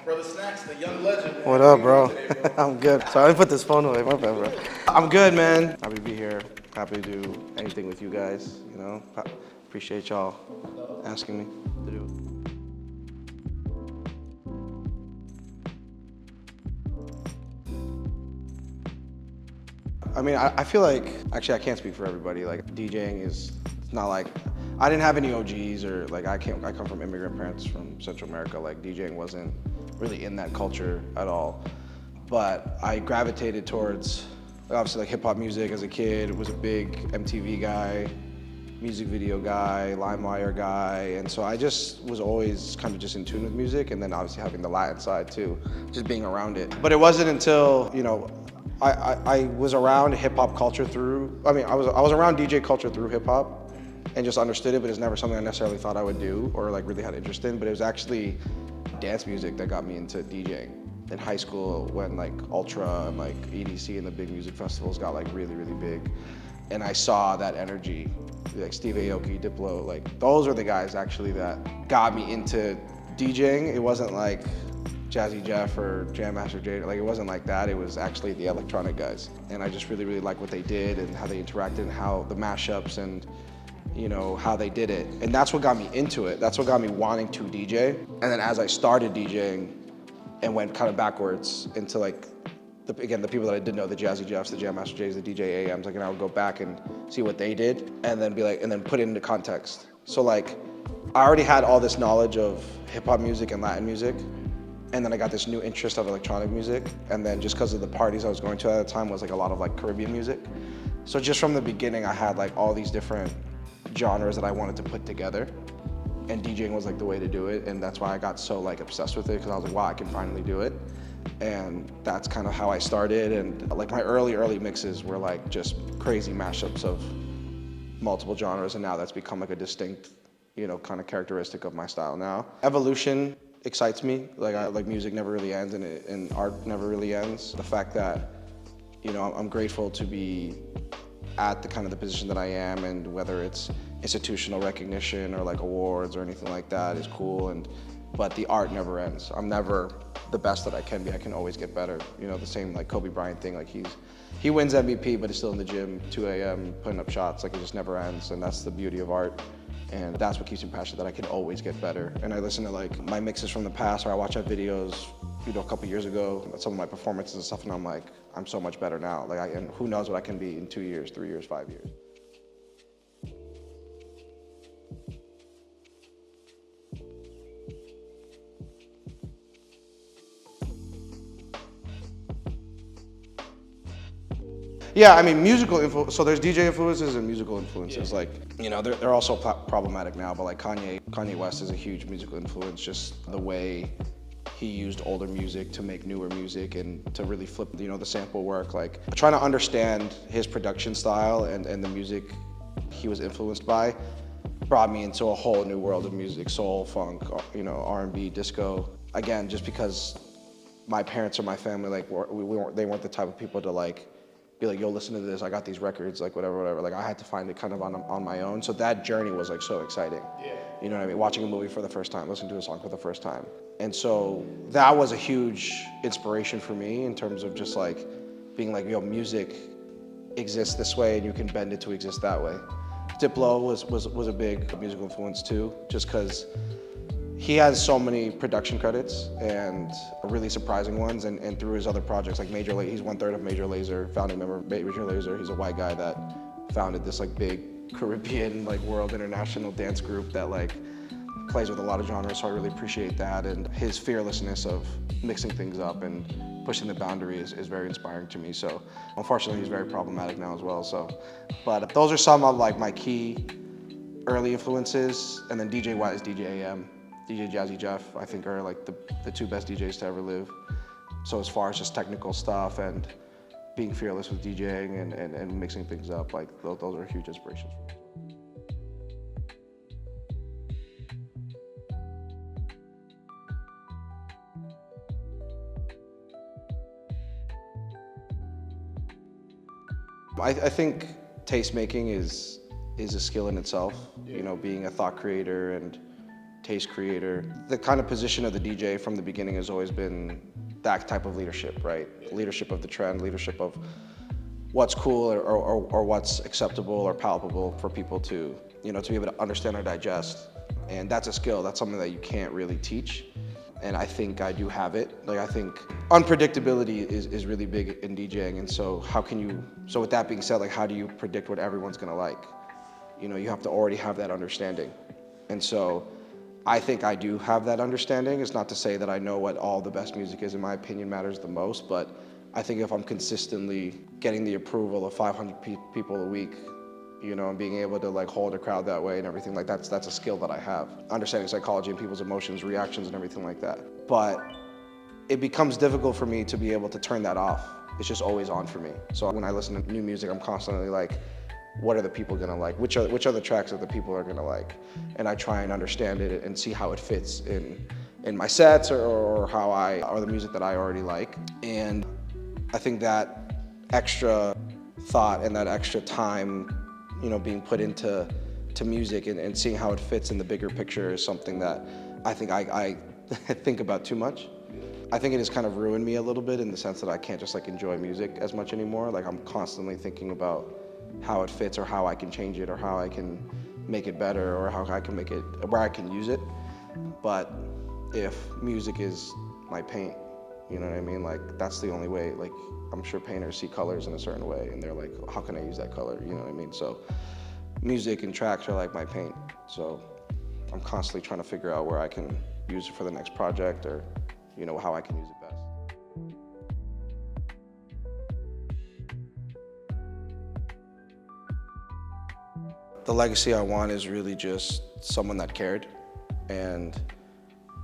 Brother Snacks, the young legend. Man. What up, bro? I'm good. Sorry, let me put this phone away. My bad, bro. I'm good, man. Happy to be here. Happy to do anything with you guys. You know, appreciate y'all asking me to do. I mean, I feel like, actually I can't speak for everybody. Like DJing is, it's not like, I didn't have any OGs or like I come from immigrant parents from Central America. Like DJing wasn't really in that culture at all. But I gravitated towards, obviously like hip hop music as a kid, was a big MTV guy, music video guy, LimeWire guy. And so I just was always kind of just in tune with music, and then obviously having the Latin side too, just being around it. But it wasn't until, you know, I was around hip hop culture through, I was around DJ culture through hip hop and just understood it, but it's never something I necessarily thought I would do or like really had interest in. But it was actually dance music that got me into DJing in high school when like Ultra and like EDC and the big music festivals got like really, really big. And I saw that energy, like Steve Aoki, Diplo, like those are the guys actually that got me into DJing. It wasn't like Jazzy Jeff or Jam Master Jay, like it wasn't like that. It was actually the electronic guys. And I just really, really liked what they did and how they interacted and how the mashups and you know, how they did it. And that's what got me into it. That's what got me wanting to DJ. And then as I started DJing and went kind of backwards into like, the people that I did know, the Jazzy Jeffs, the Jam Master Jays, the DJ AMs, like, and I would go back and see what they did and then be like, and then put it into context. So like, I already had all this knowledge of hip hop music and Latin music. And then I got this new interest of electronic music. And then just because of the parties I was going to at the time was like a lot of like Caribbean music. So just from the beginning, I had like all these different genres that I wanted to put together. And DJing was like the way to do it. And that's why I got so like obsessed with it, because I was like, wow, I can finally do it. And that's kind of how I started. And like my early mixes were like just crazy mashups of multiple genres. And now that's become like a distinct, you know, kind of characteristic of my style now. Evolution excites me. Like music never really ends and art never really ends. The fact that, you know, I'm grateful to be at the kind of the position that I am, and whether it's institutional recognition or like awards or anything like that is cool. But the art never ends. I'm never the best that I can be. I can always get better. You know, the same like Kobe Bryant thing. Like he wins MVP, but he's still in the gym 2 a.m. putting up shots. Like it just never ends, and that's the beauty of art. And that's what keeps me passionate, that I can always get better. And I listen to like my mixes from the past, or I watch our videos, you know, a couple years ago, some of my performances and stuff, and I'm like, I'm so much better now. Like, and who knows what I can be in 2 years, 3 years, 5 years. Yeah, I mean, so there's DJ influences and musical influences. Yeah. Like, you know, they're also problematic now, but like Kanye West is a huge musical influence, just the way he used older music to make newer music and to really flip, you know, the sample work. Like, trying to understand his production style and the music he was influenced by brought me into a whole new world of music, soul, funk, you know, R&B, disco. Again, just because my parents or my family, like, they weren't the type of people to like, be like, yo, listen to this, I got these records, like whatever. Like I had to find it kind of on my own. So that journey was like so exciting. Yeah. You know what I mean? Watching a movie for the first time, listening to a song for the first time. And so that was a huge inspiration for me in terms of just like being like, yo, music exists this way and you can bend it to exist that way. Diplo was a big musical influence too, just because he has so many production credits and really surprising ones, and through his other projects, like he's 1/3 of Major Lazer, founding member of Major Lazer. He's a white guy that founded this like big Caribbean, like world international dance group that like plays with a lot of genres, so I really appreciate that. And his fearlessness of mixing things up and pushing the boundaries is very inspiring to me. So unfortunately, he's very problematic now as well. So, but those are some of like my key early influences. And then DJ-wise, DJ AM. DJ Jazzy Jeff, I think, are like the two best DJs to ever live. So as far as just technical stuff and being fearless with DJing and mixing things up, like those are huge inspirations for me. I think taste making is a skill in itself. Yeah. You know, being a thought creator and taste creator. The kind of position of the DJ from the beginning has always been that type of leadership, right? Leadership of the trend, leadership of what's cool or what's acceptable or palpable for people to, to be able to understand or digest. And that's a skill, that's something that you can't really teach. And I think I do have it. Like, I think unpredictability is really big in DJing. And so so with that being said, like, how do you predict what everyone's gonna like? You have to already have that understanding. And so I think I do have that understanding. It's not to say that I know what all the best music is. In my opinion, matters the most. But I think if I'm consistently getting the approval of 500 people a week, and being able to like hold a crowd that way and everything, like that's a skill that I have. Understanding psychology and people's emotions, reactions, and everything like that. But it becomes difficult for me to be able to turn that off. It's just always on for me. So when I listen to new music, I'm constantly like, what are the people gonna like? Which are the tracks that the people are gonna like? And I try and understand it and see how it fits in my sets or or the music that I already like. And I think that extra thought and that extra time, being put into music and seeing how it fits in the bigger picture is something that I think I think about too much. I think it has kind of ruined me a little bit in the sense that I can't just like enjoy music as much anymore. Like, I'm constantly thinking about how it fits or how I can change it or how I can make it better or how I can make it, where I can use it. But if music is my paint, you know what I mean? Like, that's the only way. Like, I'm sure painters see colors in a certain way and they're like, how can I use that color? You know what I mean? So music and tracks are like my paint. So I'm constantly trying to figure out where I can use it for the next project or, how I can use it best. The legacy I want is really just someone that cared, and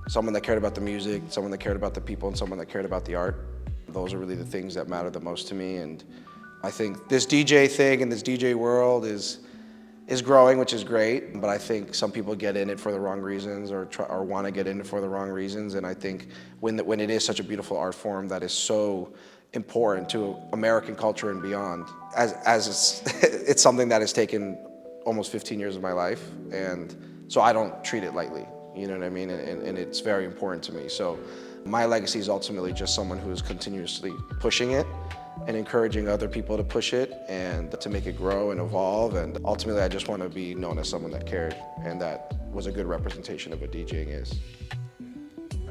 someone that cared about the music, someone that cared about the people, and someone that cared about the art. Those are really the things that matter the most to me. And I think this DJ thing and this DJ world is growing, which is great, but I think some people get in it for the wrong reasons or want to get in it for the wrong reasons. And I think when it is such a beautiful art form that is so important to American culture and beyond, as it's something that has taken almost 15 years of my life, and so I don't treat it lightly, you know what I mean? And it's very important to me. So my legacy is ultimately just someone who is continuously pushing it and encouraging other people to push it and to make it grow and evolve. And ultimately, I just want to be known as someone that cared and that was a good representation of what DJing is.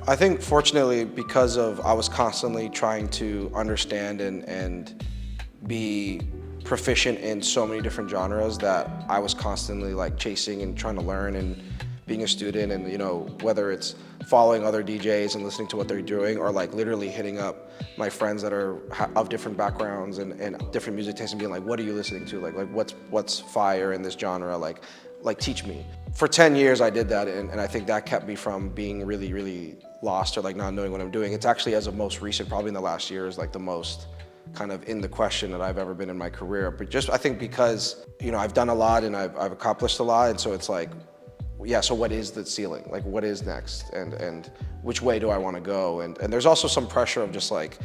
I think fortunately, because I was constantly trying to understand and be proficient in so many different genres, that I was constantly like chasing and trying to learn and being a student, and whether it's following other DJs and listening to what they're doing, or like literally hitting up my friends that are of different backgrounds and different music tastes and being like, what are you listening to? Like what's fire in this genre? Like teach me. For 10 years I did that, and I think that kept me from being really, really lost or like not knowing what I'm doing. It's actually, as of most recent, probably in the last year, is like the most kind of in the question that I've ever been in my career. But just, I think because, I've done a lot and I've accomplished a lot, and so it's like, yeah, so what is the ceiling? Like, what is next? And which way do I want to go? And there's also some pressure of just like,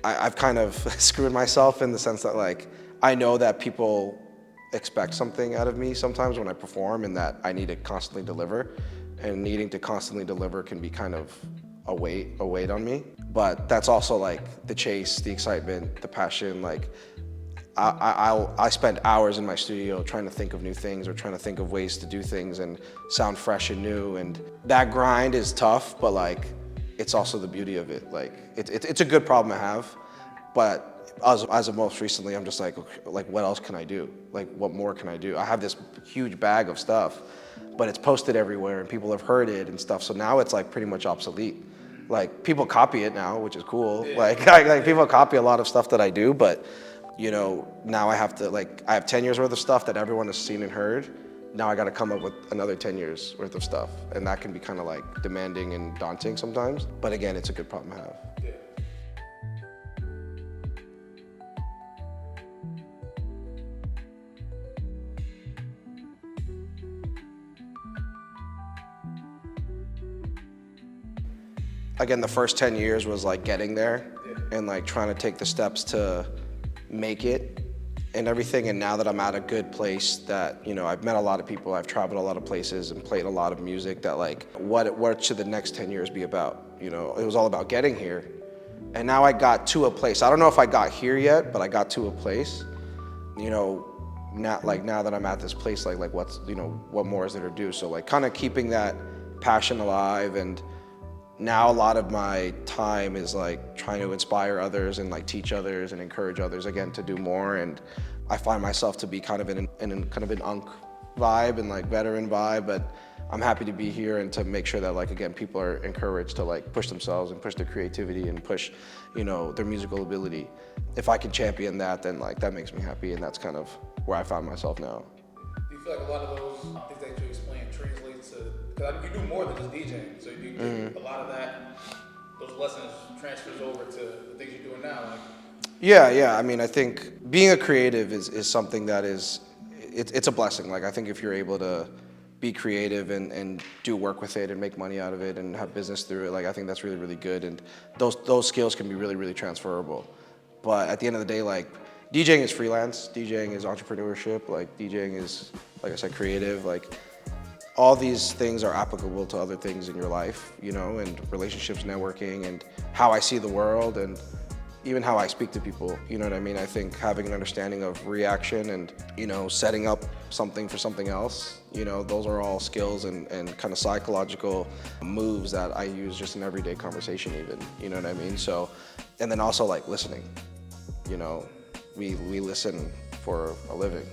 I've kind of screwed myself in the sense that like, I know that people expect something out of me sometimes when I perform, and that I need to constantly deliver. And needing to constantly deliver can be kind of a weight on me. But that's also like the chase, the excitement, the passion. Like, I spend hours in my studio trying to think of new things or trying to think of ways to do things and sound fresh and new. And that grind is tough, but like, it's also the beauty of it. Like, it's a good problem to have, but as of most recently, I'm just like, what else can I do? Like, what more can I do? I have this huge bag of stuff, but it's posted everywhere and people have heard it and stuff. So now it's like pretty much obsolete. Like, people copy it now, which is cool. Yeah. Like people copy a lot of stuff that I do, but now I have to, I have 10 years worth of stuff that everyone has seen and heard. Now I got to come up with another 10 years worth of stuff. And that can be kind of like demanding and daunting sometimes. But again, it's a good problem to have. Yeah. Again, the first 10 years was like getting there and like trying to take the steps to make it and everything. And now that I'm at a good place that, you know, I've met a lot of people, I've traveled a lot of places and played a lot of music, that like, what should the next 10 years be about? You know, it was all about getting here. And now I got to a place. I don't know if I got here yet, but I got to a place, you know, now that I'm at this place, like what's, you know, what more is there to do? So like kind of keeping that passion alive. And now a lot of my time is like trying to inspire others and like teach others and encourage others again to do more. And I find myself to be kind of in kind of an unk vibe and like veteran vibe, but I'm happy to be here and to make sure that like, again, people are encouraged to like push themselves and push their creativity and push, you know, their musical ability. If I can champion that, then like that makes me happy, and that's kind of where I found myself now. Do you feel like a lot of those things that you explain translates to, because I mean, you do more than just DJing, so you get a lot of that, those lessons transfers over to the things you're doing now. Like, Yeah. I mean, I think being a creative is something that is, it's a blessing. Like I think if you're able to be creative and do work with it and make money out of it and have business through it, like I think that's really, really good. And those skills can be really, really transferable. But at the end of the day, like DJing is freelance, DJing is entrepreneurship, like DJing is, like I said, creative. Like all these things are applicable to other things in your life, you know, and relationships, networking, and how I see the world, and even how I speak to people, you know what I mean? I think having an understanding of reaction and, you know, setting up something for something else, you know, those are all skills and kind of psychological moves that I use just in everyday conversation even, you know what I mean? So, and then also like listening, you know, we listen for a living,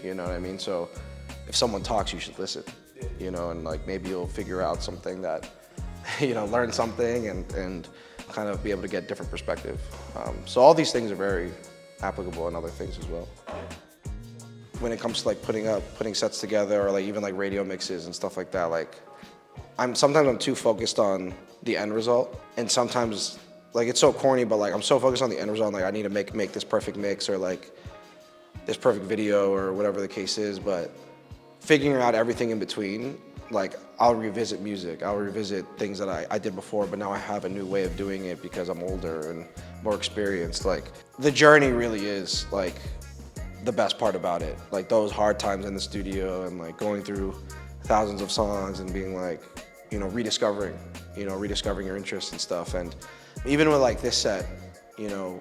you know what I mean? So if someone talks, you should listen, you know, and like maybe you'll figure out something that, you know, learn something and kind of be able to get different perspective. So all these things are very applicable in other things as well. When it comes to like putting sets together, or like even like radio mixes and stuff like that, like sometimes I'm too focused on the end result, and sometimes like it's so corny, but like I'm so focused on the end result, like I need to make this perfect mix or like this perfect video or whatever the case is. But figuring out everything in between, like I'll revisit music, I'll revisit things that I did before, but now I have a new way of doing it because I'm older and more experienced. Like the journey really is like the best part about it. Like those hard times in the studio and like going through thousands of songs and being like, you know, rediscovering your interests and stuff. And even with like this set, you know,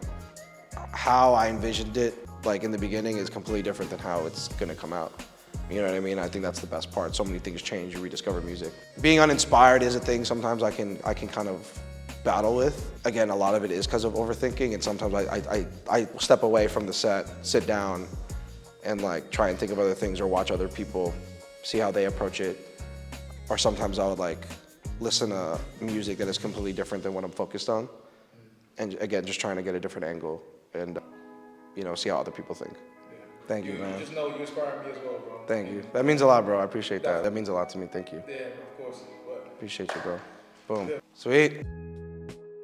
how I envisioned it like in the beginning is completely different than how it's gonna come out. You know what I mean? I think that's the best part. So many things change, you rediscover music. Being uninspired is a thing sometimes I can kind of battle with. Again, a lot of it is because of overthinking, and sometimes I step away from the set, sit down, and like try and think of other things or watch other people, see how they approach it. Or sometimes I would like listen to music that is completely different than what I'm focused on. And again, just trying to get a different angle and, you know, see how other people think. Thank you, man. You just know you inspire me as well, bro. Thank you. That means a lot, bro. I appreciate that. That means a lot to me. Thank you. Yeah, of course. But Appreciate you, bro. Boom. Sweet.